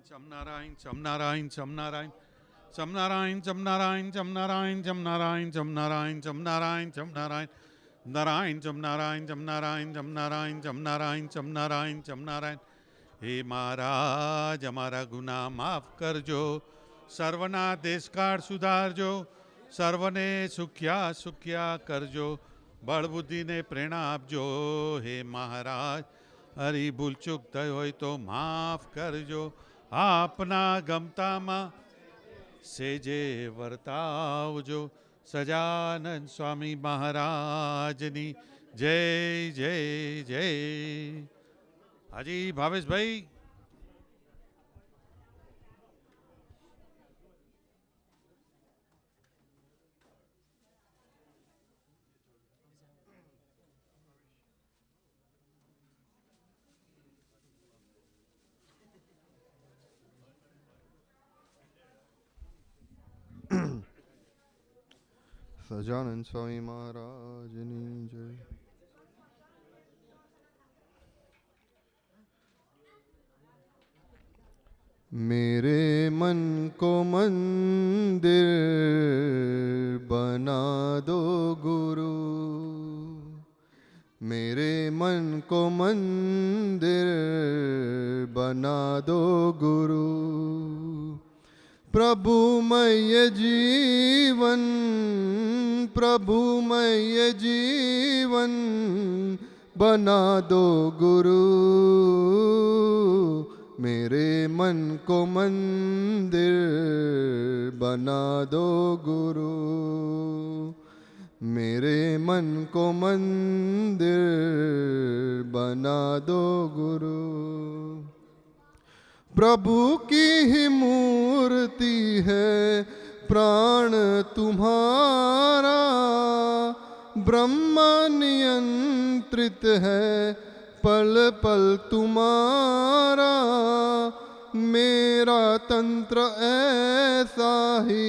Cham Narayan, Cham Narayan, Cham Narayan, Cham Narayan, Cham Narayan, Cham Narayan, Cham Narayan, Cham Narayan, Cham Narayan, Cham Narayan, Narayan, Cham Narayan, Cham Narayan, Cham Narayan, Cham Narayan, Cham Narayan, Cham Narayan. हे महाराज हमारा गुनाह माफ करजो, सर्वना देश काળ સુધારજો, સર્વને સુખ્યા સુખ્યા કરજો, બળ બુદ્ધિને પ્રેરણા આપજો. હે મહારાજ હરી ભૂલચૂક થઈ હોય તો માફ કરજો, આપના ગમતામાં સેજે વર્તાવજો. સજાનંદ સ્વામી મહારાજની જય જય જય. હાજી ભાવેશભાઈ. સજાનંદ સ્વામી મહારાજની જય. मेरे मन को मंदिर बना दो गुरु, मेरे मन को मंदिर बना दो गुरु. प्रभुमय जीवन, प्रभुमय जीवन बना दो गुरु. मेरे मन को मंदिर बना दो गुरु, मेरे मन को मंदिर बना दो गुरु. प्रभु की ही मूर्ति है प्राण तुम्हारा, ब्रह्म नियंत्रित है पल पल तुम्हारा. मेरा तंत्र ऐसा ही,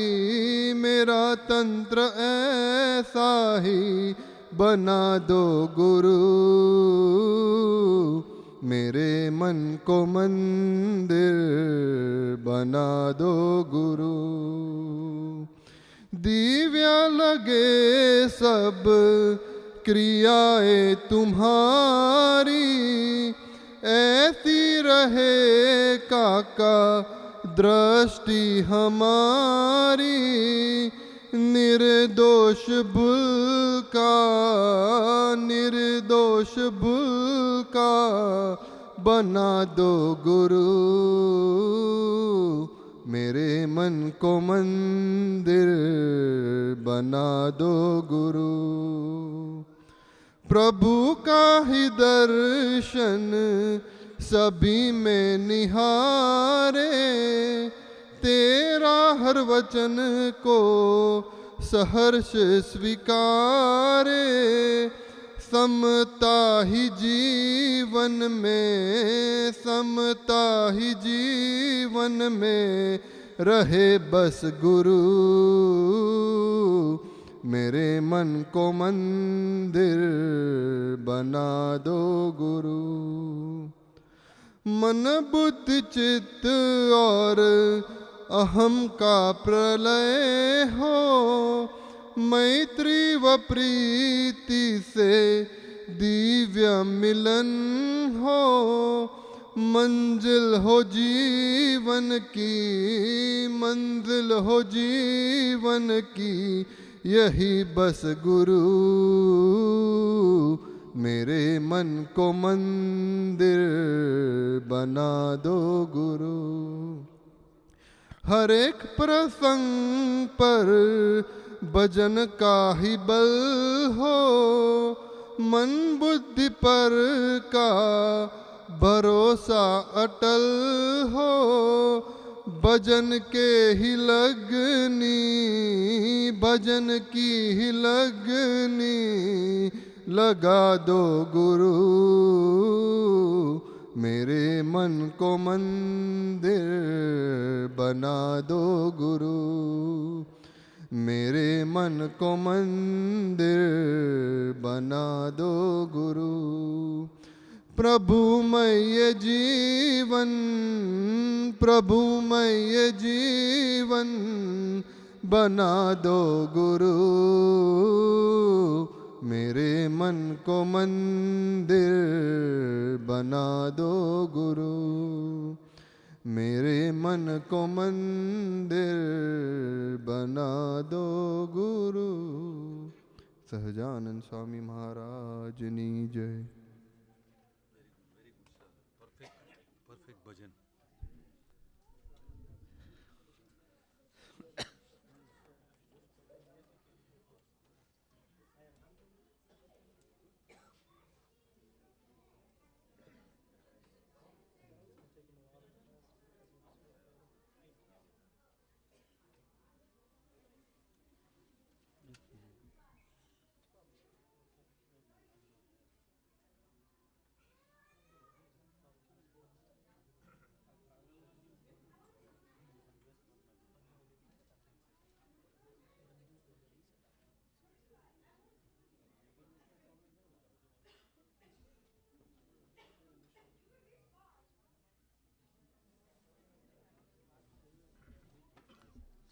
मेरा तंत्र ऐसा ही बना दो गुरु. मेरे मन को मंदिर बना दो गुरु. दिव्या लगे सब क्रियाएं तुम्हारी, ऐसी रहे काका दृष्टि हमारी. निर्दोष भूल का, निर्दोष भूल का बना दो गुरु. मेरे मन को मंदिर बना दो गुरु. प्रभु का ही दर्शन सभी में निहारे, तेरा हर वचन को सहर्ष स्वीकारे. समता ही जीवन में, समता ही जीवन में रहे बस गुरु. मेरे मन को मंदिर बना दो गुरु. मन बुद्धि चित्त और अहम का प्रलय हो, मैत्री व प्रीति से दिव्य मिलन हो. मंजिल हो जीवन की, मंजिल हो जीवन की यही बस गुरु. मेरे मन को मंदिर बना दो गुरु. हर एक प्रसंग पर भजन का ही बल हो, मन बुद्धि पर का भरोसा अटल हो. भजन के ही लगनी, भजन की ही लगनी लगा दो गुरु. मेरे मन को मंदिर बना दो गुरु. मेरे मन को मंदिर बना दो गुरु. प्रभुमय जीवन, प्रभुमय जीवन बना दो गुरु, मेरे मन को मंदिर बना दो गुरु, मेरे मन को मंदिर बना दो गुरु। સહજાનંદ સ્વામી મહારાજની જય. પરફેક્ટ ભજન.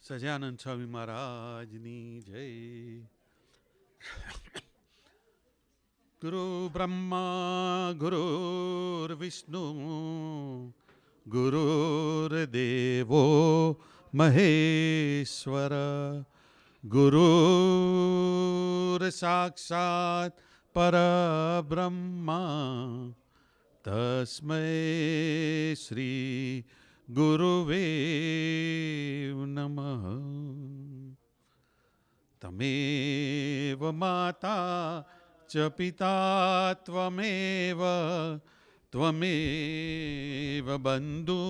સહજાનંદ સ્વામી મહારાજની જય. ગુરુ બ્રહ્મા ગુરુર્વિષ્ણુ ગુરુર્દેવો મહેશ્વર, ગુરુર સાક્ષાત પરબ્રહ્મા, તસ્મૈ શ્રી ગુરુવે નમઃ. તમેવ માતા ચ પિતા ત્વમેવ, ત્વમેવ બંધુ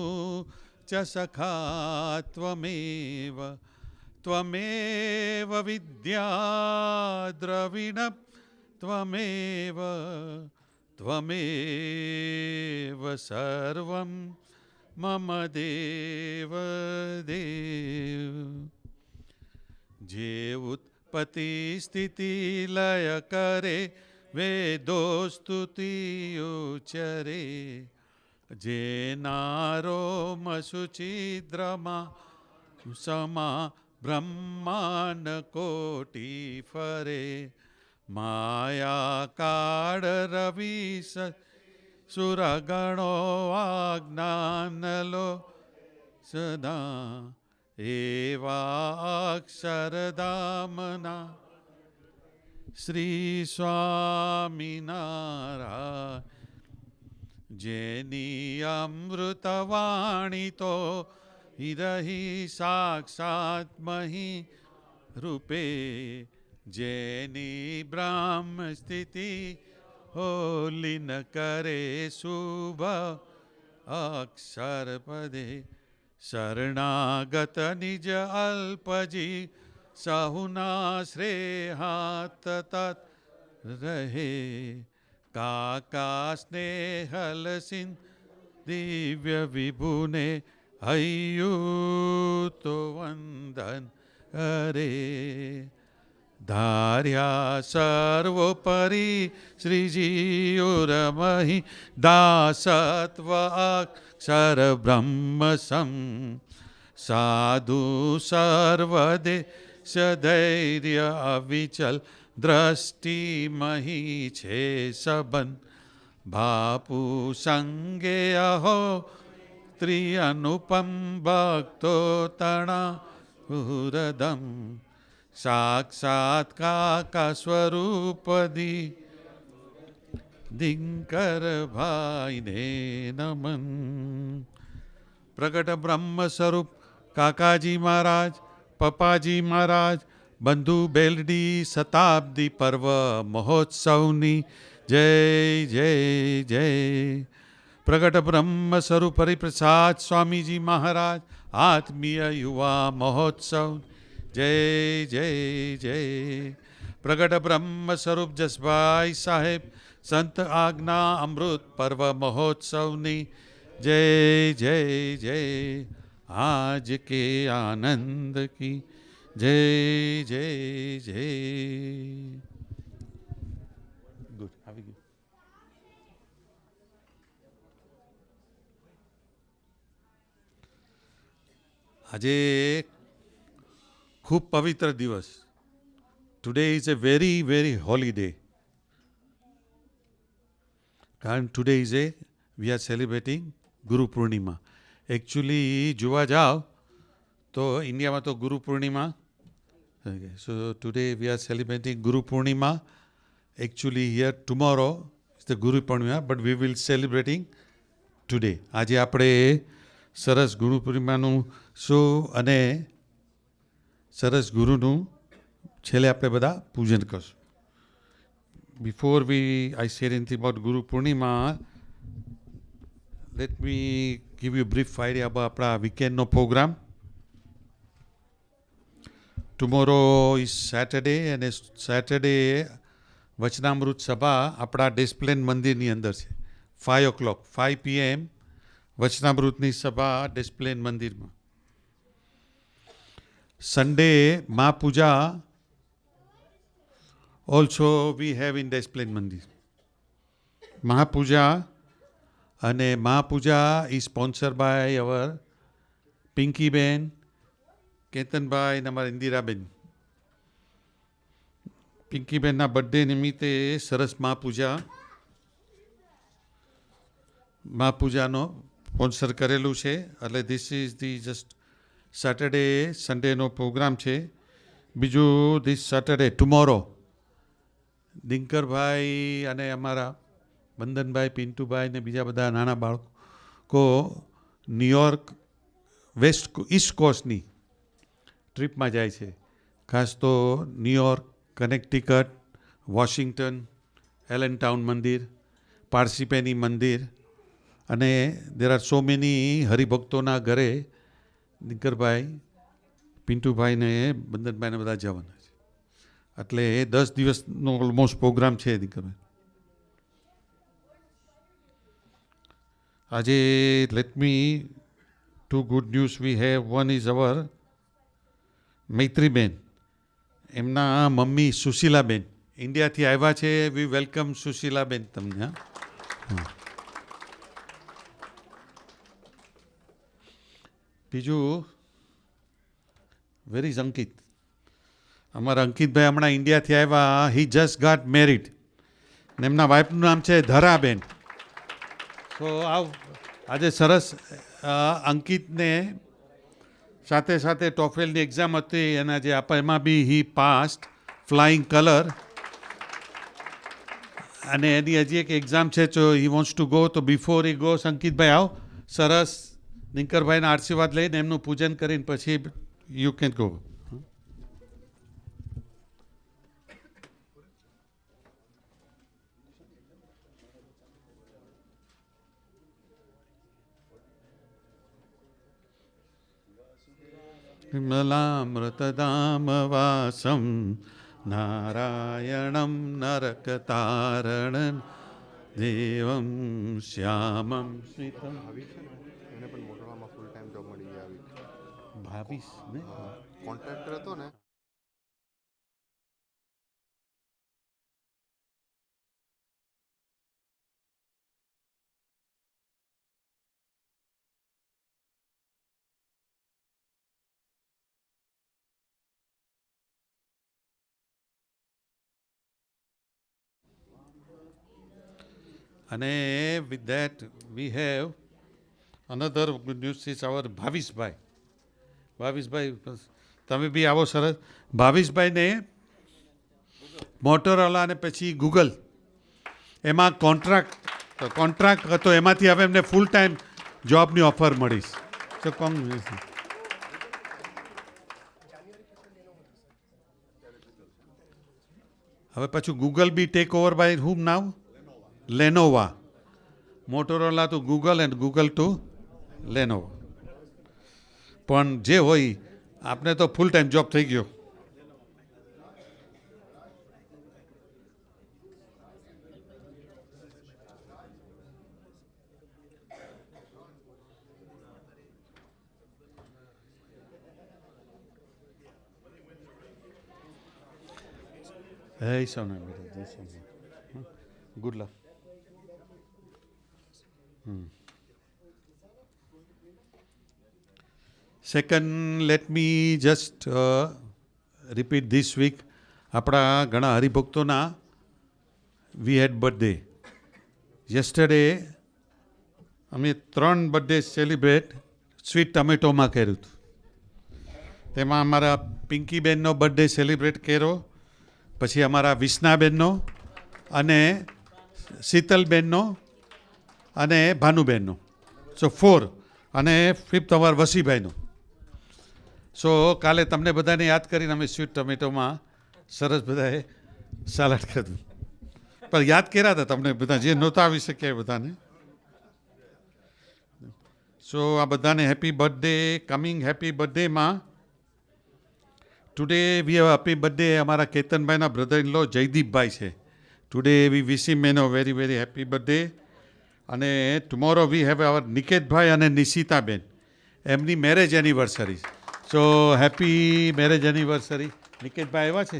ચ સખા ત્વમેવ, ત્વમેવ વિદ્યા દ્રવિણ ત્વમેવ, ત્વમેવ સર્વં મમ દેવ દેવ. જે ઉત્પત્તિ સ્થિતિ લય કરે, વેદો સ્તુતિ ઉચ્ચરે, જે નારોમ સુચિદ્રમાં સમા બ્રહ્માંડ કોટી ફરે, માયા કાળ રવિ સુરગણો આજ્ઞાનલો સદા, એવા અક્ષરધામના શ્રી સ્વામિનારાયણ. જેની અમૃતવાણી તો હિરહી સાક્ષાત મહી રૂપે, જેની બ્રહ્મ સ્થિતિ હોલીન કરે શુભ અક્ષર પદે, શરણાગત નિજ અલ્પજી સહુના શ્રેહાત તત રહે, કાકા સ્નેહલ સિંહ દિવ્ય વિભુને હૈયુતો વંદન કરે. ધાર્યા સર્વોપરી શ્રીજીઓરમહી, દાસત્વ અક્ષર બ્રહ્મ સમ, સાધુ સર્વદે સધૈર્ય અવિચલ, દ્રષ્ટિ મહી છે સંબંધ, બાપુ સંગે અહો ત્રિઅનુપમ, ભક્તો તણા હૃદમ, સાક્ષાત કાકા સ્વરૂપદી દિનકર ભાઈને નમન. પ્રગટ બ્રહ્મ સ્વરૂપ કાકાજી મહારાજ, પપ્પાજી મહારાજ, બંધુ બેલડી શતાબ્દી પર્વ મહોત્સવની જય જય જય. પ્રગટ બ્રહ્મ સ્વરૂપ હરિપ્રસાદ સ્વામીજી મહારાજ આત્મીય યુવા મહોત્સવ જય જય જય. પ્રગટ બ્રહ્મ સ્વરૂપ જસભાઈ સાહેબ સંત આજ્ઞા અમૃત પર્વ મહોત્સવની જય જય જય. આજ કે આનંદ કી જય જય જય. ગુડ આવી ગયું. આજે ખૂબ પવિત્ર દિવસ. Today is a very, very holy day. કારણ today is we are celebrating Guru Purnima. Actually જોવા જાઓ તો ઇન્ડિયામાં તો Guru Purnima. So today we are celebrating Guru Purnima. Actually here tomorrow is the Guru Purnima, but we will celebrating today. આજે આપણે સરસ ગુરુ પૂર્ણિમાનું શું અને સરસ ગુરુનું છેલ્લે આપણે બધા પૂજન કરશું. Before I say anything about Guru Purnima, let me give you a brief idea about આપણા weekendનો program. Tomorrow is Saturday and Saturday વચનામૃત સભા આપણા ડિસ્પ્લેન મંદિરની અંદર છે. 5 o'clock 5 PM વચનામૃતની સભા ડિસ્પ્લેન મંદિરમાં. Sunday mahapuja also we have in Des Plaines mandir. Mahapuja અને mahapuja is sponsor by our Pinkiben, Ketanbhai અને અમારા ઇન્દિરાબેન. પિંકીબેનના બર્થડે નિમિત્તે સરસ મહાપૂજાનો સ્પોન્સર કરેલું છે. એટલે this is the just Saturday સન્ડેનો પ્રોગ્રામ છે. બીજું ધીસ સેટરડે ટુમોરો દિનકરભાઈ અને અમારા બંધનભાઈ, પિન્ટુભાઈ ને બીજા બધા નાના બાળકો ન્યુયોર્ક ઈસ્ટ કોસ્ટની ટ્રીપમાં જાય છે. ખાસ તો New York, Connecticut, Washington, Allentown મંદિર, પારસીપેની મંદિર અને દેર આર સો મેની હરિભક્તોના ઘરે દિનકરભાઈ, પિન્ટુભાઈને, બંદનભાઈને બધા જવાના છે. એટલે 10 દિવસનો ઓલમોસ્ટ પ્રોગ્રામ છે દિનકરભાઈ. આજે let me two good news we have. One is our મૈત્રીબેન, એમના મમ્મી સુશીલાબેન ઇન્ડિયાથી આવ્યા છે. વી વેલકમ સુશીલાબેન તમને. બીજું વેર ઇઝ અંકિત. અમારા અંકિતભાઈ હમણાં ઇન્ડિયાથી આવ્યા. હી જસ્ટ ગાટ મેરિડ ને એમના વાઇફનું નામ છે ધરાબેન. સો આજે સરસ અંકિતને સાથે સાથે ટોફેલની એક્ઝામ હતી એના જે એમાં બી હી પાસ્ડ ફ્લાઇંગ કલર. અને એની હજી એક એક્ઝામ છે તો હી વોન્ટ્સ ટુ ગો. તો બિફોર હી ગોસ અંકિતભાઈ આવો સરસ દિનકરભાઈના આશીર્વાદ લઈને એમનું પૂજન કરીને પછી યુ કેન ગો. વિમલામૃતધામવાસમ નારાયણમ નરકતારણં દેવં શ્યામમ સ્મિતમ. એને પણ મોટરમાં ફૂલ ટાઈમ જોબ મળી ગઈ આવી. ભાવીશ ને કોન્ટ્રાક્ટર હતો ને. અને with that we have another good news is our ભાવિશભાઈ. ભાવિશભાઈ તમે બી આવો સરસ. ભાવિશભાઈને મોટોરોલા અને પછી ગૂગલ એમાં કોન્ટ્રાક્ટ હતો. એમાંથી હવે એમને ફૂલ ટાઈમ જોબની ઓફર મળી. તો કોંગ્રેચ્યુલેશન. હવે પાછું Google be take over by whom now Lenovo. Motorola to Google and Google to Lenovo. પણ જે હોય આપણે તો ફૂલ ટાઈમ જોબ થઈ ગયો. Hey, Sona, jai Sona. Good luck. Second, let me just repeat this week આપણા ઘણા હરિભક્તોના વી હેડ birthday. Yesterday અમે 3 બર્થડે સેલિબ્રેટ સ્વીટ ટમેટોમાં કર્યું હતું. તેમાં અમારા પિંકીબેનનો બર્થડે સેલિબ્રેટ કર્યો, પછી અમારા વિષ્ણાબેનનો અને શીતલબેનનો અને ભાનુબેનનો. સો 4 અને 5th અમારા વસીભાઈનો. સો કાલે તમને બધાને યાદ કરીને અમે સ્વીટ ટમેટોમાં સરસ બધાએ સલાડ ખાધું. પણ યાદ કર્યા હતા તમને બધા જે નહોતા આવી શક્યા એ બધાને. સો આ બધાને હેપી બર્થડે. કમિંગ હેપી બર્થડેમાં today we have happy birthday અમારા કેતનભાઈના બ્રધર ઇન લો જયદીપભાઈ છે. ટુડે વી વિશ હિમ એનો વેરી વેરી હેપી બર્થડે. અને tomorrow we have our Niketbhai અને નિશિતાબેન, એમની marriage anniversary. So happy marriage anniversary. Niketbhai આવ્યા છે?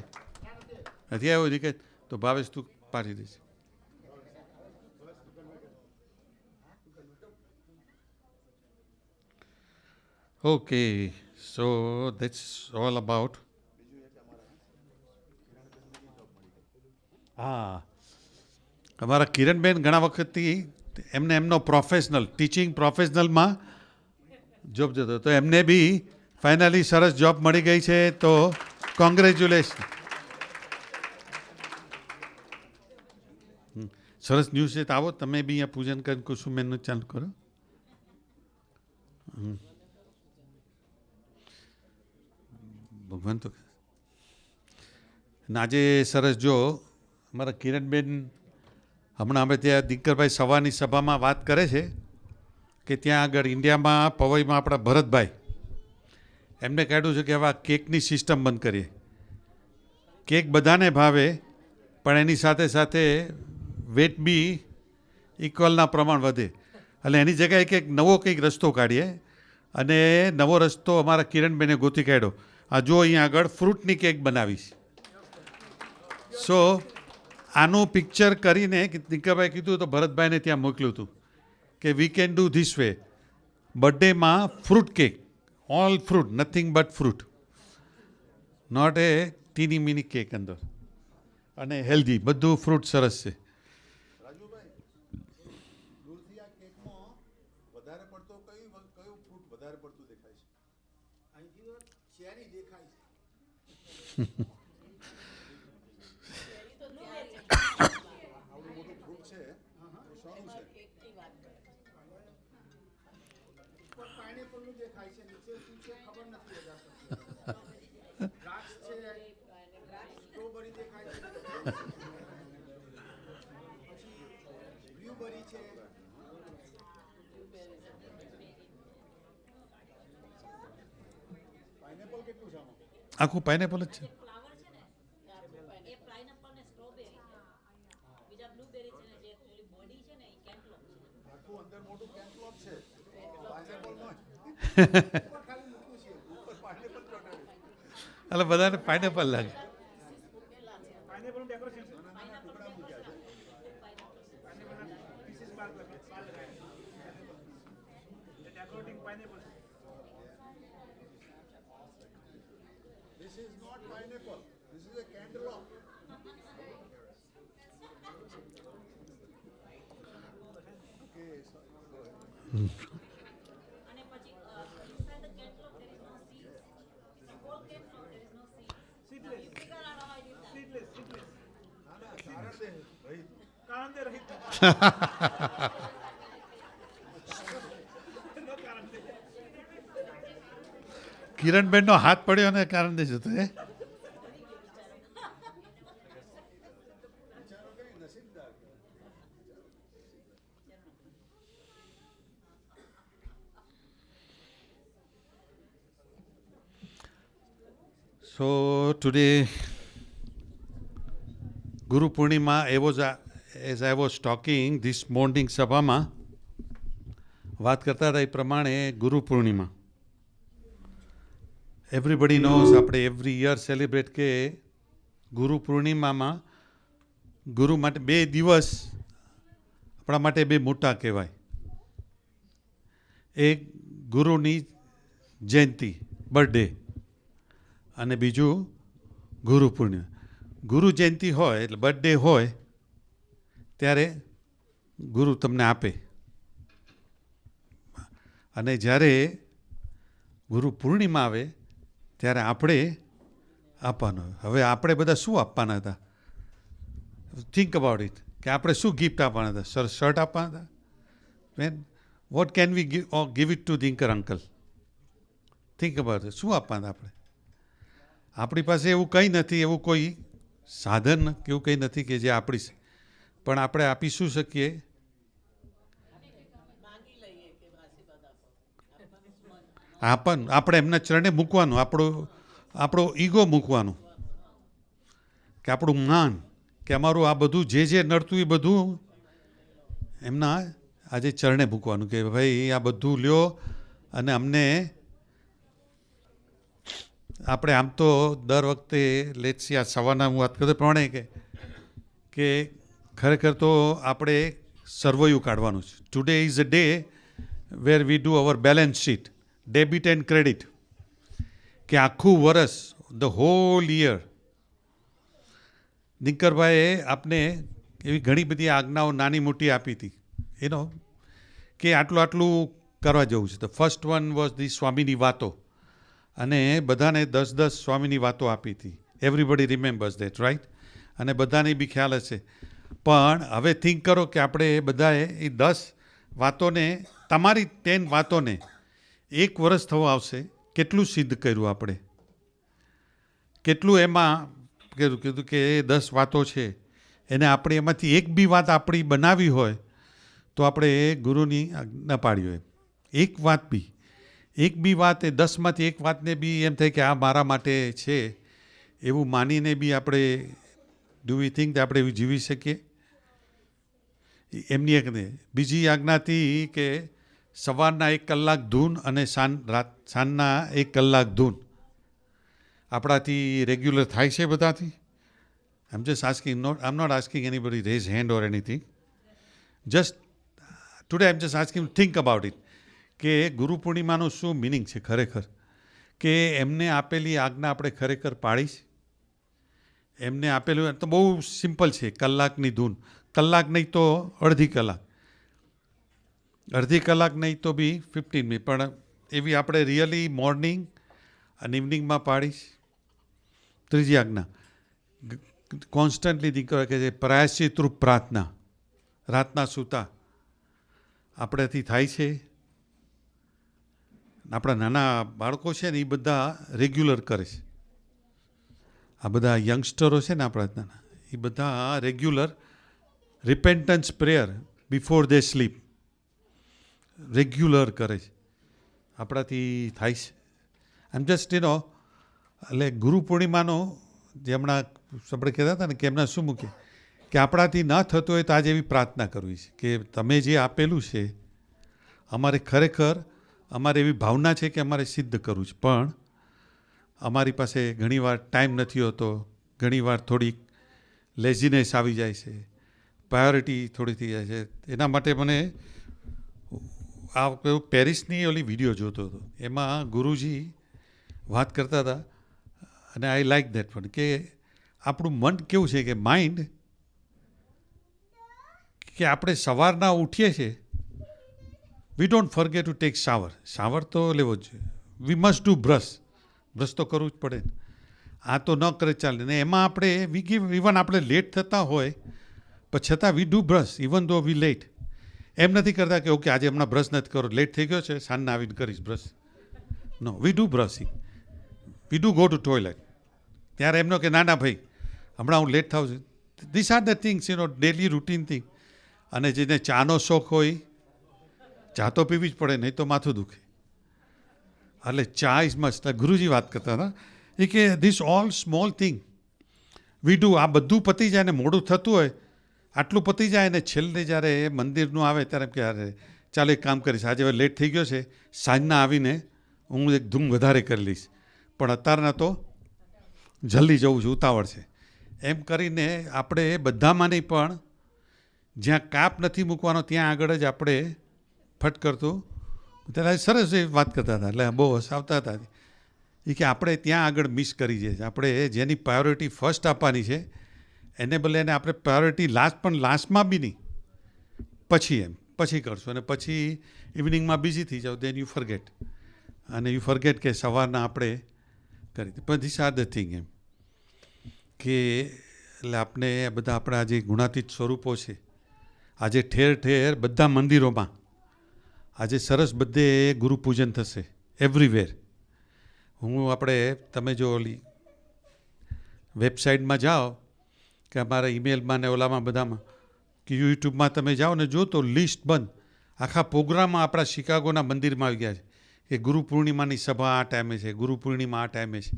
નથી આવ્યો નિકેત? તો ભાવેશ તું પાડી દઈશ. Okay, so that's all about. હા, અમારા કિરણબેન ઘણા વખતથી એમને એમનો પ્રોફેશનલ ટીચિંગ પ્રોફેશનલમાં જોબ જતો, તો એમને બી ફાઇનલી સરસ જોબ મળી ગઈ છે. તો કોંગ્રેચ્યુલેશન. સરસ ન્યૂઝ છે. તો આવો તમે બી અહીંયા પૂજન કરીને કુસુમબેનનું ચાલુ કરો. ભગવાન તો આજે સરસ જો અમારા કિરણબેન હમણાં અમે ત્યાં દિનકરભાઈ સવારની સભામાં વાત કરે છે કે ત્યાં આગળ ઇન્ડિયામાં પવઈમાં આપણા ભરતભાઈ એમને કાઢ્યું છે કે હવે આ કેકની સિસ્ટમ બંધ કરીએ. કેક બધાને ભાવે પણ એની સાથે સાથે વેટ બી ઇક્વલના પ્રમાણ વધે. એટલે એની જગ્યાએ કંઈક નવો કંઈક રસ્તો કાઢીએ. અને નવો રસ્તો અમારા કિરણબેને ગોતી કાઢ્યો. આ જો અહીંયા આગળ ફ્રૂટની કેક બનાવીશ. સો આનું પિક્ચર કરીને દિનકરભાઈ કીધું તો ભરતભાઈને ત્યાં મોકલ્યું હતું કે we can do this way. બર્થડેમાં fruit cake, all fruit, nothing but fruit, not a teeny mini cake અંદર, અને હેલ્ધી, બધું ફ્રૂટ સરસ છે. આખું પાઇનેપલ જ છે. એટલે બધાને પાઇનેપલ લાગે. કિરણબેનનો હાથ પડ્યો ને કારણ દે જતો હે. So today, Guru Purnima, as I was talking this morning સભામાં વાત કરતા હતા એ પ્રમાણે ગુરુ પૂર્ણિમા એવરીબડી નોઝ. આપણે એવરી યર સેલિબ્રેટ કે ગુરુ પૂર્ણિમામાં ગુરુ માટે 2 દિવસ આપણા માટે 2 મોટા કહેવાય. એક ગુરુની જયંતિ બર્થડે અને બીજું ગુરુ પૂર્ણિમા. ગુરુ જયંતિ હોય એટલે બર્થડે હોય ત્યારે ગુરુ તમને આપે, અને જ્યારે ગુરુ પૂર્ણિમા આવે ત્યારે આપણે આપવાનું. હવે આપણે બધા શું આપવાના હતા? થિંક અબાઉટ ઇટ, કે આપણે શું ગિફ્ટ આપવાના હતા? શર્ટ આપવાના હતા? Man what can we give it to Dinkar uncle? Think about it. શું આપવાના આપણે? આપણી પાસે એવું કંઈ નથી, એવું કોઈ સાધન કે એવું કંઈ નથી કે જે આપણી, પણ આપણે આપી શું શકીએ? આપણે એમના ચરણે મૂકવાનું, આપણો ઈગો મૂકવાનું, કે આપણું જ્ઞાન, કે અમારું આ બધું જે નડતું એ બધું એમના આજે ચરણે મૂકવાનું, કે ભાઈ આ બધું લ્યો. અને અમને આપણે આમ તો દર વખતે લેટ્સી આ સવારના હું વાત કરતો પ્રમાણે કે ખરેખર તો આપણે સર્વૈયું કાઢવાનું છે. Today is a day where we do our balance sheet, debit and credit, કે આખું વર્ષ, ધ હોલ યર. દિનકરભાઈએ આપને એવી ઘણી બધી આજ્ઞાઓ નાની મોટી આપી હતી, કે આટલું કરવા જવું છે. તો ફર્સ્ટ વન વોઝ ધી સ્વામીની વાતો, અને બધાને 10 સ્વામીની વાતો આપી હતી. Everybody remembers that, right? અને બધાને બી ખ્યાલ હશે. પણ હવે થિંક કરો કે આપણે બધાએ એ 10 વાતોને, તમારી 10 વાતોને 1 વર્ષ થવા આવશે, કેટલું સિદ્ધ કર્યું આપણે? કેટલું એમાં કીધું કે એ 10 વાતો છે એને આપણે એમાંથી એક બી વાત આપણી બનાવી હોય તો આપણે એ ગુરુની આજ્ઞા પાડી હોય. એક બી વાત, એ 10માંથી એક વાતને બી એમ થાય કે આ મારા માટે છે એવું માનીને બી આપણે ડુ વી થિંક આપણે એવું જીવી શકીએ? એમની એક બીજી આજ્ઞાથી કે સવારના 1 કલાક ધૂન અને સાંજના 1 કલાક ધૂન આપણાથી રેગ્યુલર થાય છે બધાથી? I'm just asking, I'm not asking anybody to raise hand or anything. Just today I'm just asking, think about it. કે ગુરુ પૂર્ણિમાનું શું મિનિંગ છે ખરેખર? કે એમને આપેલી આજ્ઞા આપણે ખરેખર પાડીશ? એમને આપેલું તો બહુ સિમ્પલ છે, કલાકની ધૂન. કલાક નહીં તો અડધી કલાક નહીં તો બી 15 મિનિટ, પણ એવી આપણે રિયલી મોર્નિંગ અને ઇવનિંગમાં પાડીશ. ત્રીજી આજ્ઞા, કોન્સ્ટન્ટલી દીકરો કે છે પ્રાયશ્ચિત રૂપ પ્રાર્થના, રાતના સૂતા આપણેથી થાય છે? આપણા નાના બાળકો છે ને એ બધા રેગ્યુલર કરે છે. આ બધા યંગસ્ટરો છે ને આપણા નાના, એ બધા regular repentance prayer before they sleep regular કરે છે. આપણાથી થાય છે? આમ જસ્ટ એટલે ગુરુ પૂર્ણિમાનો જે હમણાં આપણે કહેતા હતા ને કે એમના શું મૂકે, કે આપણાથી ન થતું હોય તો આજે એવી પ્રાર્થના કરવી છે કે તમે જે આપેલું છે અમારે ખરેખર, અમારે એવી ભાવના છે કે અમારે સિદ્ધ કરવું છે, પણ અમારી પાસે ઘણીવાર ટાઈમ નથી હોતો, ઘણીવાર થોડીક લેઝીનેસ આવી જાય છે, પ્રાયોરિટી થોડી થઈ જાય છે. એના માટે મને આ પેરિસની ઓલી વિડીયો જોતો હતો, એમાં ગુરુજી વાત કરતા હતા, અને આઈ લાઈક દેટ પણ, કે આપણું મન કેવું છે કે માઇન્ડ, કે આપણે સવારના ઉઠીએ છીએ, we don't forget to take shower તો લેવો જ જોઈએ. વી મસ્ટ ડુ બ્રશ તો કરવું જ પડે. આ તો ન કરે ચાલે ને. એમાં આપણે ઇવન આપણે લેટ થતા હોય પણ છતાં વી ડુ બ્રશ ઇવન ધો વી લેટ. એમ નથી કરતા કે ઓકે આજે હમણાં બ્રશ નથી કરો, લેટ થઈ ગયો છે, સાંજના આવીને કરીશ brush. No, we do brushing, we do go to toilet. ત્યારે એમનો કે ના ભાઈ હમણાં હું લેટ થાઉં છું. This are the things, daily routine thing. અને જેને ચાનો શોખ હોય, ચા તો પીવી જ પડે, નહીં તો માથું દુખે. એટલે ચા ઇઝ મસ્ટ. ગુરુજી વાત કરતા હતા એ કે this all small thing we do. આ બધું પતી જાય ને મોડું થતું હોય, આટલું પતી જાય ને છેલ્લે જ્યારે મંદિરનું આવે ત્યારે કે અરે ચાલો એક કામ કરીશ, આજે હવે લેટ થઈ ગયો છે, સાંજના આવીને હું એક ધૂમ વધારે કરી લઈશ, પણ અત્યારના તો જલ્દી જવું છે, ઉતાવળ છે. એમ કરીને આપણે બધામાં નહીં પણ જ્યાં કાપ નથી મૂકવાનો ત્યાં આગળ જ આપણે ફટ કરતું ત્યારે સરસ એ વાત કરતા હતા, એટલે બહુ હસાવતા હતા એ કે આપણે ત્યાં આગળ મિસ કરી છે. આપણે જેની પ્રાયોરિટી ફર્સ્ટ આપવાની છે એને ભલે એને આપણે પ્રાયોરિટી લાસ્ટ, પણ લાસ્ટમાં બી નહીં, પછી કરશો અને પછી ઇવનિંગમાં બિઝી થઈ જાઓ, દેન યુ ફરગેટ. અને યુ ફરગેટ કે સવારના આપણે કરી હતી. પણ ધીસ આર ધ થિંગ એમ કે એટલે આપણે બધા આપણા જે ગુણાતીત સ્વરૂપો છે આજે ઠેર ઠેર બધા મંદિરોમાં આજે સરસ બધે ગુરુ પૂજન થશે એવરીવેર. આપણે તમે જો ઓલી વેબસાઇટમાં જાઓ કે અમારા ઈમેલમાં ને ઓલામાં બધામાં કે યુટ્યુબમાં તમે જાઓ ને જો તો લિસ્ટ બંધ, આખા પ્રોગ્રામમાં આપણા શિકાગોના મંદિરમાં આવી ગયા છે કે ગુરુ પૂર્ણિમાની સભા આ ટાઈમે છે, ગુરુ પૂર્ણિમા આ ટાઈમે છે.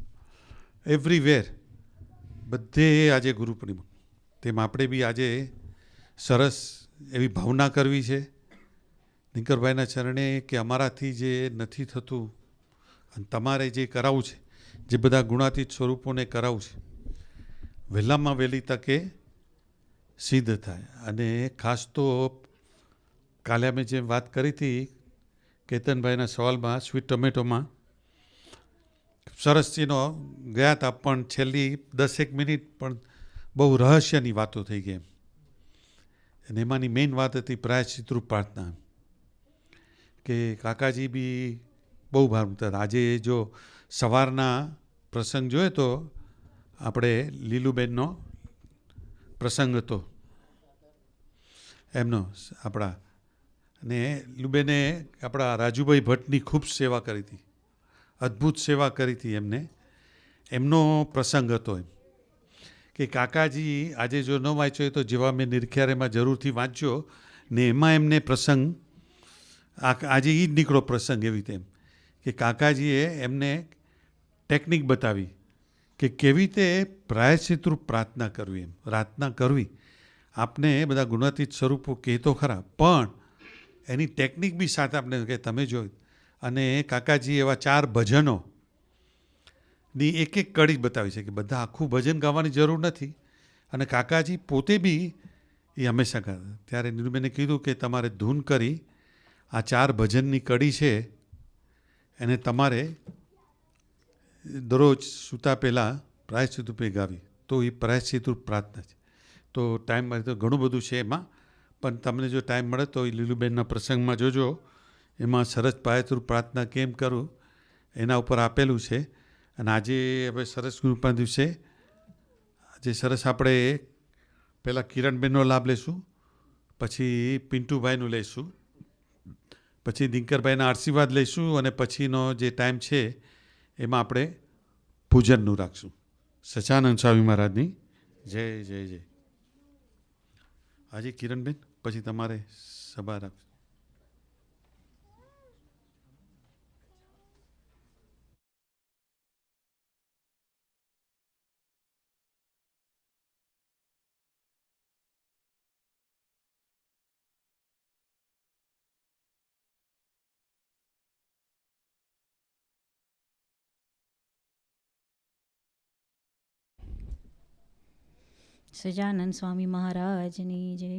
એવરીવેર બધે આજે ગુરુ પૂર્ણિમા. તેમ આપણે બી આજે સરસ એવી ભાવના કરવી છે દિનકરભાઈના ચરણે કે અમારાથી જે નથી થતું અને તમારે જે કરાવવું છે, જે બધા ગુણાતીત સ્વરૂપોને કરાવવું છે, વહેલામાં વહેલી તકે સિદ્ધ થાય. અને ખાસ તો કાલે અમે જે વાત કરી હતી કેતનભાઈના સવાલમાં સ્વીટ ટોમેટોમાં સરસ એનો ગયા હતા, પણ છેલ્લી 10 મિનિટ પણ બહુ રહસ્યની વાતો થઈ ગઈ એમ. અને એમાંની મેઇન વાત હતી પ્રાયશ્ચિતરૂપ પ્રાર્થના, કે કાકાજી બી બહુ ભાર મૂકતા હતા. આજે જો સવારના પ્રસંગ જોઈએ તો આપણે લીલુબેનનો પ્રસંગ હતો એમનો આપણા, અને લીલુબેને આપણા રાજુભાઈ ભટ્ટની ખૂબ સેવા કરી હતી, અદ્ભુત સેવા કરી હતી એમને. એમનો પ્રસંગ હતો એમ કે કાકાજી આજે જો ન વાંચ્યો તો જેવા મેં નિરખ્યારેમાં જરૂરથી વાંચ્યો ને એમાં એમને પ્રસંગ આજે એ જ નીકળો પ્રસંગ એવી રીતે એમ કે કાકાજીએ એમને ટેકનિક બતાવી કે કેવી રીતે પ્રાયશ્ચિતરૂપ પ્રાર્થના કરવી. એમ પ્રાર્થના કરવી આપને બધા ગુણાતીત સ્વરૂપો કહેતો ખરા, પણ એની ટેકનિક બી સાથે આપણે કે તમે જોઈ. અને કાકાજી એવા 4 ભજનોની એક કડી બતાવી છે કે બધા આખું ભજન ગાવાની જરૂર નથી. અને કાકાજી પોતે બી એ હંમેશા ગાતા. ત્યારે નીરુબેને કીધું કે તમારે ધૂન કરી આ 4 ભજનની કડી છે એને તમારે દરરોજ સૂતા પહેલાં પ્રાયશ્ચિત રૂપે ગાવી, તો એ પ્રાયશ્ચિત રૂપ પ્રાર્થના છે. તો ટાઈમ મળે તો ઘણું બધું છે એમાં, પણ તમને જો ટાઈમ મળે તો એ લીલુબેનના પ્રસંગમાં જોજો, એમાં સરસ પ્રાયશ્ચિત રૂપ પ્રાર્થના કેમ કરું એના ઉપર આપેલું છે. અને આજે હવે સરસ ગ્રુપના દિવસે આજે સરસ આપણે પહેલાં કિરણબેનનો લાભ લઈશું, પછી પિન્ટુભાઈનું લઈશું, પછી દિનકરભાઈના આશીર્વાદ લઈશું, અને પછીનો જે ટાઈમ છે એમાં આપણે પૂજનનું રાખશું. સચ્ચાનંદ સ્વામી મહારાજની જય જય જય. આજે કિરણબેન પછી તમારે સભા રાખશું. સજાનંદ સ્વામી મહારાજની જય.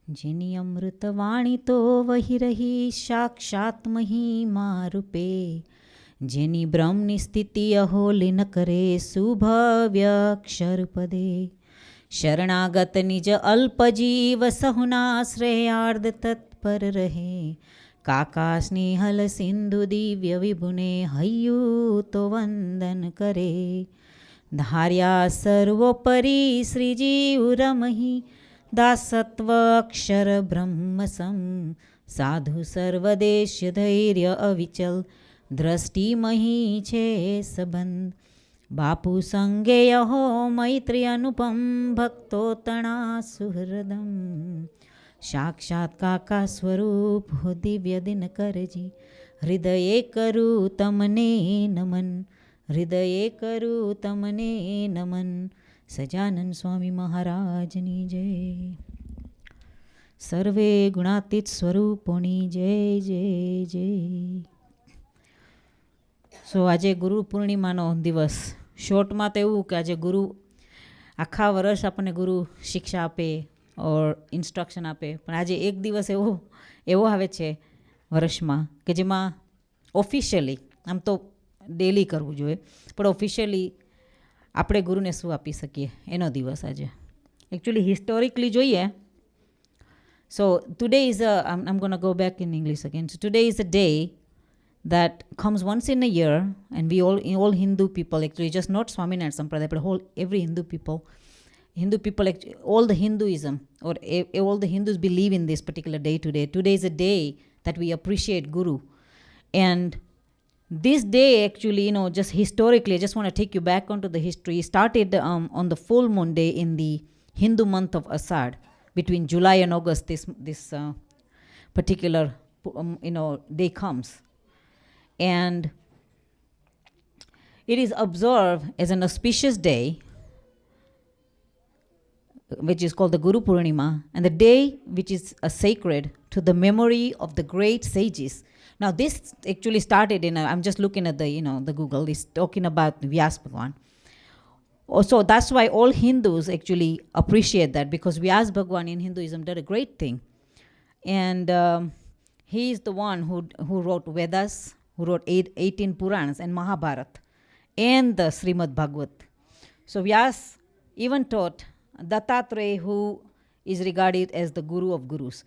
જેની અમૃત વાણી તો વહી રહી સાક્ષાત મહિમા રૂપે, જેની બ્રહ્મની સ્થિતિ અહોલિન કરે સુભવ્ય અક્ષર પદે. શરણાગત નિજ અલ્પ જીવ સહુના શ્રેયાર્દ તત્પર રહે, કાકા સ્નેહલ સિંધુ દિવ્ય વિભુને હૈયું તો વંદન કરે. ધાર્યા સર્વોપરી શ્રીજી ઉરમહી, દાસત્વ અક્ષર બ્રહ્મ સમ. સાધુ સર્વદેશ ધૈર્ય અવિચલ, દ્રષ્ટિ મહી છે સંબંધ. બાપુ સંગે યહો મૈત્રી અનુપમ, ભક્તો તણા સુહૃદમ. સાક્ષાત કાકા સ્વરૂપ હો દિવ્ય દિનકરજી, હૃદયે કરું તમને નમન, હૃદયે કરું તમને નમન. સજાનંદ સ્વામી મહારાજની જય. સર્વે ગુણાતીત સ્વરૂપોની જય જય જય. આજે ગુરુ પૂર્ણિમાનો દિવસ. શોર્ટમાં તો એવું કે આજે ગુરુ આખા વર્ષ આપણને ગુરુ શિક્ષા આપે, ઓર ઇન્સ્ટ્રક્શન આપે. પણ આજે એક દિવસ એવો આવે છે વર્ષમાં કે જેમાં ઓફિશિયલી, આમ તો ડેલી કરવું જોઈએ, પણ ઓફિશિયલી આપણે ગુરુને શું આપી શકીએ એનો દિવસ આજે. એકચ્યુઅલી હિસ્ટોરિકલી જોઈએ, so today is I'm going to go back in English again. So today is a day that comes once in a year, and we all Hindu people, actually just not Swaminarayan Sampradaya, but every Hindu people, all the Hinduism, or all the Hindus believe in this particular day today. Today is a day that we appreciate Guru. And this day actually, just historically, I just want to take you back onto the history. It started on the full moon day in the Hindu month of Asad, between July and August. This particular day comes, and it is observed as an auspicious day, which is called the Guru Purnima, and the day which is sacred to the memory of the great sages. Now this actually started I'm just looking at the Google, it's talking about Vyas Bhagwan. So that's why all Hindus actually appreciate that, because Vyas Bhagwan in Hinduism did a great thing. And he is the one who wrote Vedas, who wrote 18 Puranas and Mahabharat and the Srimad Bhagavad. So Vyas even taught Dattatreya, who is regarded as the Guru of Gurus.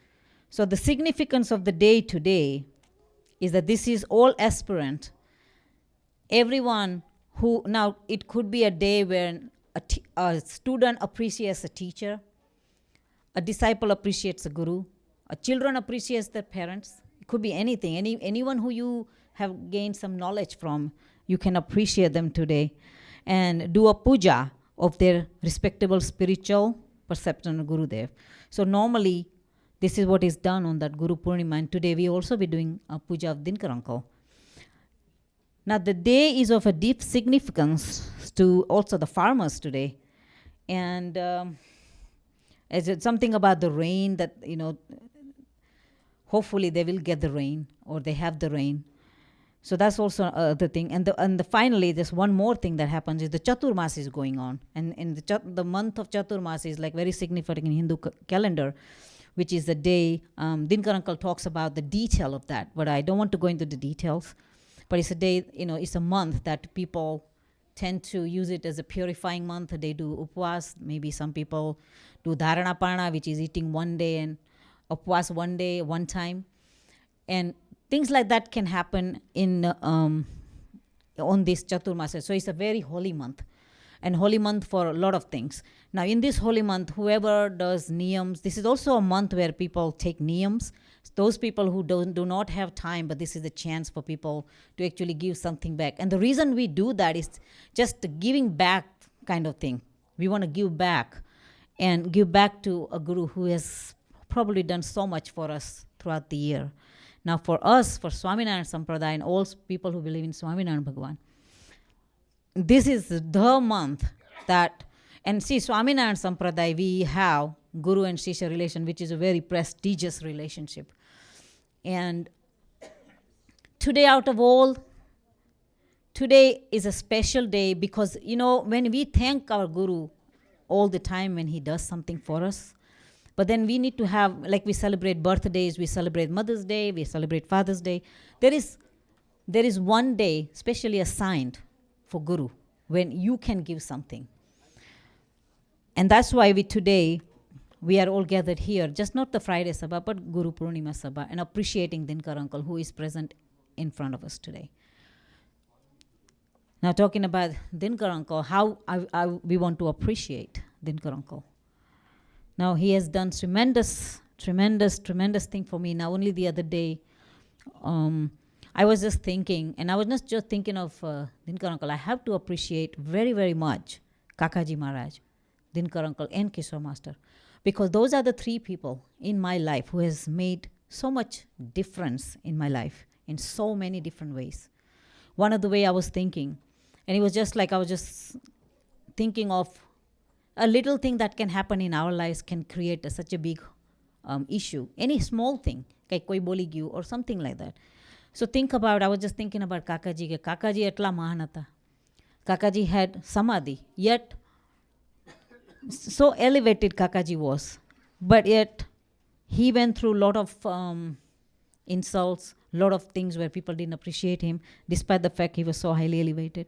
So the significance of the day today is that this is all aspirant. Everyone who, now it could be a day when a student appreciates a teacher, a disciple appreciates a guru, a children appreciates their parents. It could be anything. Anyone who you have gained some knowledge from, you can appreciate them today and do a puja of their respectable spiritual perception of Gurudev. So normally, this is what is done on that Guru Purnima, and today we also be doing a puja of Dinkar uncle. Now the day is of a deep significance to also the farmers today, and as it's something about the rain that hopefully they will get the rain, or they have the rain. So that's also the thing. And finally, there's one more thing that happens is the Chaturmas is going on, and in the month of Chaturmas is like very significant in Hindu calendar, which is the day Dinkar uncle talks about the detail of that, but I don't want to go into the details. But it's a day, it's a month that people tend to use it as a purifying month. They do upwas. Maybe some people do dharana parna, which is eating one day, and upwas one day, one time. And things like that can happen on this Chaturmasa. So it's a very holy month, and holy month for a lot of things. Now in this holy month, whoever does niyams, this is also a month where people take niyams. Those people who do not have time, but this is a chance for people to actually give something back. And the reason we do that is just the giving back kind of thing. We want to give back, and give back to a guru who has probably done so much for us throughout the year. Now for us, for Swaminarayan Sampradaya and all people who believe in Swaminarayan Bhagwan, this is the month that, and see, Swaminarayan Sampradaya, we have Guru and Shishya relation, which is a very prestigious relationship. And today, out of all, today is a special day because, when we thank our Guru all the time when he does something for us, but then we need to have, like we celebrate birthdays, we celebrate Mother's Day, we celebrate Father's Day. There is one day specially assigned for Guru when you can give something. And that's why today we are all gathered here, just not the Friday Sabha, but Guru Purnima Sabha, and appreciating Dinkar uncle who is present in front of us today. Now talking about Dinkar uncle, how we want to appreciate Dinkar uncle. Now he has done tremendous thing for me. Now only the other day, I was just thinking, and I was not just thinking of Dinkar uncle, I have to appreciate very, very much Kakaji Maharaj, Dinkar uncle and Kishore Master, because those are the three people in my life who has made so much difference in my life in so many different ways. One of the way I was thinking, and it was just like I was just thinking of a little thing that can happen in our lives can create such a big issue. Any small thing, like koi boli gyu or something like that. So I was just thinking about Kakaji. Kakaji etla mahan hata. Kakaji had samadhi, yet so elevated Kakaji was But yet, he went through a lot of insults, a lot of things where people didn't appreciate him, despite the fact he was so highly elevated.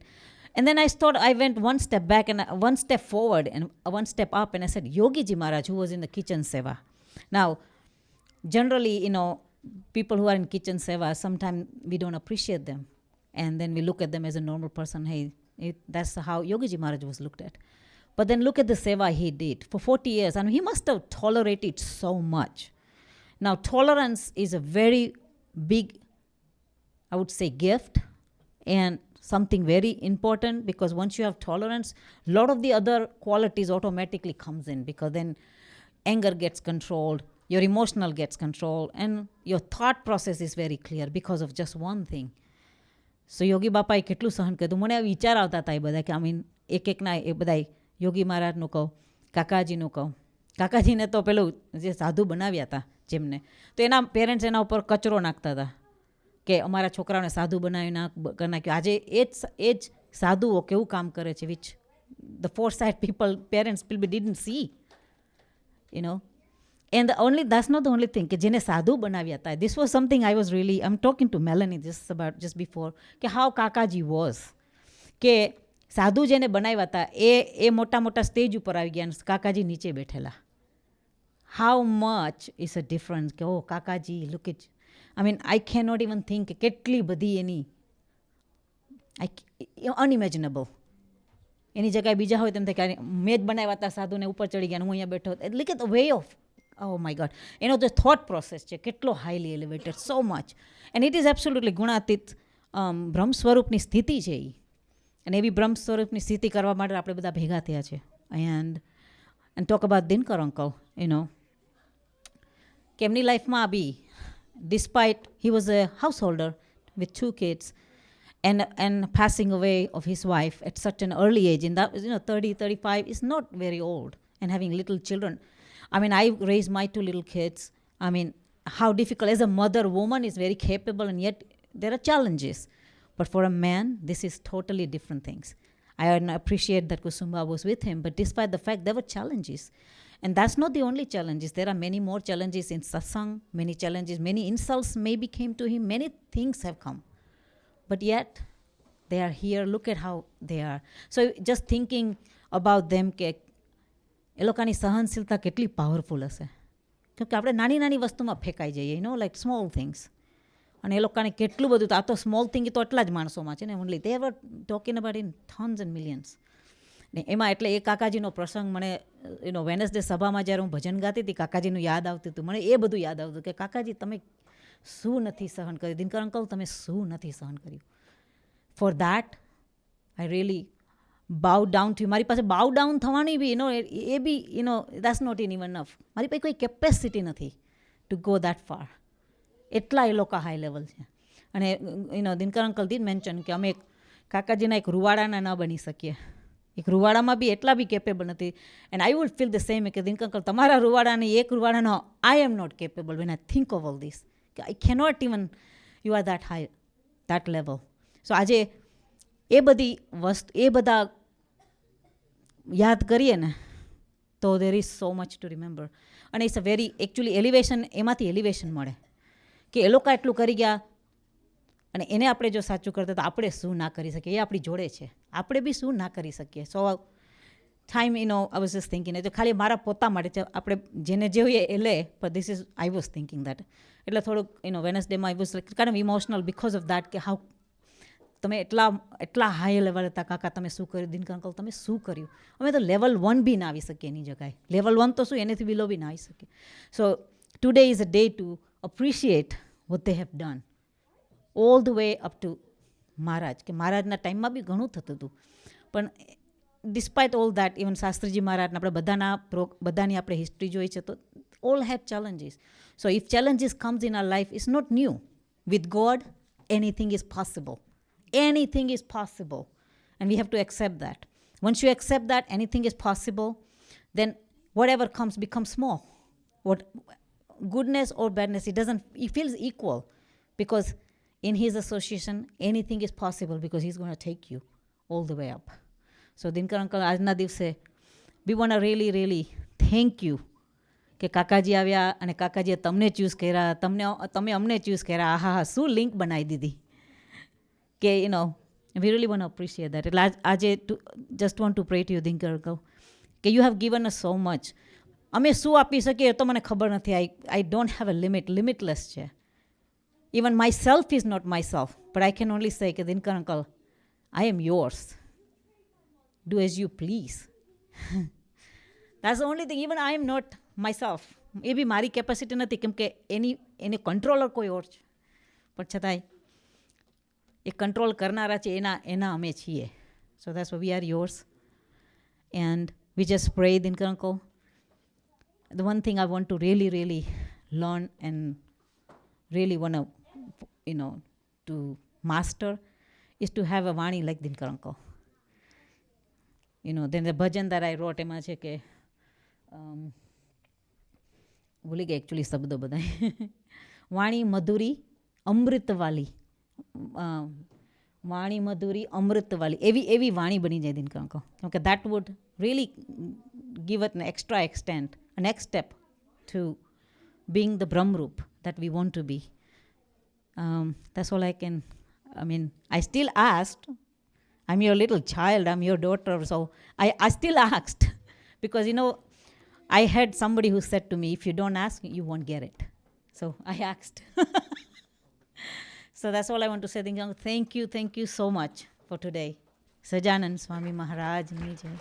And then I thought I went one step back and one step forward and one step up, and I said, Yogi Ji Maharaj, who was in the kitchen seva. Now, generally, people who are in kitchen seva, sometimes we don't appreciate them. And then we look at them as a normal person. Hey, that's how Yogi Ji Maharaj was looked at. But then look at the seva he did for 40 years. And he must have tolerated so much. Now, tolerance is a very big, I would say, gift and something very important, because once you have tolerance, a lot of the other qualities automatically comes in, because then anger gets controlled, your emotional gets controlled, and your thought process is very clear because of just one thing. So યોગી બાપાએ કેટલું સહન કર્યું. મને વિચાર આવતા હતા એ બધા કે એક ના એ બધા યોગી મહારાજનું કહું, કાકાજીનું કહું. કાકાજીને તો પેલું જે સાધુ બનાવ્યા હતા જેમને, તો એના પેરેન્ટ્સ એના ઉપર કચરો નાખતા હતા કે અમારા છોકરાઓને સાધુ બનાવી નાખ્યું. આજે એ જ સાધુઓ કેવું કામ કરે છે, which the foresight people, parents people didn't see, And that's not the only thing કે જેને સાધુ બનાવ્યા હતા. This was something I was really, I'm talking to Melanie just before, કે how કાકાજી was, કે સાધુ જેને બનાવ્યા હતા એ મોટા મોટા સ્ટેજ ઉપર આવી ગયા અને કાકાજી નીચે બેઠેલા. How much is a difference, કે oh કાકાજી, look at, I cannot even think કેટલી બધી એની unimaginable. એની જગ્યાએ બીજા હોય તેમ થાય કે મેં જ બનાવ્યા હતા સાધુને, ઉપર ચડી ગયા, હું અહીંયા બેઠો. Look at the way of, oh my God, the thought process છે કેટલો highly elevated, so much. And it is absolutely ગુણાતીત બ્રહ્મ સ્વરૂપની સ્થિતિ છે એ. અને એવી બ્રહ્મ સ્વરૂપની સ્થિતિ કરવા માટે આપણે બધા ભેગા થયા છે. And talk about Dinkar uncle, કે એમની લાઈફમાં બી, despite he was a householder with 2 kids and passing away of his wife at such an early age, and that was 30, 35 is not very old, and having little children. I raised my 2 little kids. How difficult, as a mother, woman is very capable, and yet there are challenges. But for a man, this is totally different things. I appreciate that Kusumba was with him, but despite the fact there were challenges. And that's not the only challenges. There are many more challenges in satsang, many challenges, many insults maybe came to him, many things have come. But yet, they are here, look at how they are. So just thinking about them, કે એ લોકોની સહનશીલતા કેટલી powerful હશે. કેમકે આપણે નાની નાની વસ્તુમાં ફેંકાઈ જઈએ, લાઈક સ્મોલ થિંગ્સ. અને એ લોકોને કેટલું બધું, આ તો સ્મોલ થિંગ તો એટલા જ માણસોમાં છે ને, only they were talking about in tons and millions. ને એમાં એટલે એ કાકાજીનો પ્રસંગ મને વેનસડે સભામાં જ્યારે હું ભજન ગાતી હતી, કાકાજીનું યાદ આવતું હતું. મને એ બધું યાદ આવતું કે કાકાજી તમે શું નથી સહન કર્યું, દિનકર અંકલ તમે શું નથી સહન કર્યું. For that I really bow down to you. મારી પાસે bow down થવાની બી એ બી that's not even enough. મારી પાસે કોઈ કેપેસિટી નથી to go that far. એટલા એ લોકો હાઈ લેવલ છે. અને દિનકર અંકલ ડીડ મેન્શન કે અમે કાકાજીના એક રૂવાડાના ન બની શકીએ. એક રૂવાડામાં બી એટલા બી કેપેબલ નથી. And I would feel the same કે દિનકર અંકલ તમારા રૂવાડાની એક રૂવાડાનો I am not capable when I think of all this. I cannot even you are that high, that level. So આજે એ બધી વસ્તુ, એ બધા યાદ કરીએ ને તો there is so much to remember. અને it's a very actually elevation, એમાંથી એલિવેશન મળે કે એ લોકો એટલું કરી ગયા અને એને આપણે જો સાચું કરતા તો આપણે શું ના કરી શકીએ. એ આપણી જોડે છે, આપણે બી શું ના કરી શકીએ. So time I was just thinking, તો ખાલી મારા પોતા માટે છે, આપણે જેને જે હોય એ લે, પણ this is I was thinking that. એટલે થોડુંક વેનસડેમાં I was kind of emotional because of that, કે હાઉ તમે એટલા હાઈ લેવલ હતા કાકા, તમે શું કર્યું, દિનકર અંકલ તમે શું કર્યું. અમે તો લેવલ 1 બી ના આવી શકીએ એની જગ્યાએ. લેવલ 1 તો શું, એનાથી બિલો બી ના આવી શકીએ. So today is a day to appreciate what they have done all the way up to Maharaj. કે મહારાજના ટાઈમમાં બી ઘણું થતું હતું, પણ despite all that, even Shastriji મહારાજના આપણે બધાની આપણે હિસ્ટ્રી જોઈ છે, તો all have challenges. So if challenges comes in our life, it's not new. With God anything is possible. Anything is possible, and we have to accept that. Once you accept that anything is possible, then whatever comes becomes small. What goodness or badness, it feels equal, because in his association anything is possible, because he's going to take you all the way up. So Dinkar uncle, આજના દિવસે we want to really thank you કે કાકાજી આવ્યા અને કાકાજીએ તમને choose કર્યા, તમે અમને choose કર્યા. હા હા, શું લિંક બનાવી દીધી કે we really want to appreciate that. એટલે આજે just want to pray to you, Dinkar uncle, કે you have given us so much. અમે શું આપી શકીએ એ તો મને ખબર નથી. I don't have a limit, limitless છે. Even myself is not myself, but I can only say કે Dinkar uncle, I am yours. Do as you please. That's the only thing. Even I am not myself. એ બી મારી capacity નથી, કેમ કે એને controller કોઈ ઓર છે, પણ છતાંય એ કંટ્રોલ કરનારા છે એના અમે છીએ. સો that's we are yours and we just pre, Dinkar uncle. The one thing I want to really learn and really want to, to master is to have a Vani like Dinkar uncle. Then the bhajan that I wrote એમાં છે કે ભૂલી ગઈ actually શબ્દો બધા. વાણી મધુરી અમૃતવાલી, વાણી મધુરી અમૃતવાલી, એવી વાણી બની જાય Dinkar uncle. કેમકે that would really give it an extra extent, a next step to being the Brahmrup that we want to be. That's all I still asked. I'm your little child, I'm your daughter, so I still asked because I had somebody who said to me, if you don't ask, you won't get it. So I asked. So that's all I want to say. Thank you so much for today. Sajanand Swami Maharaj ni jai.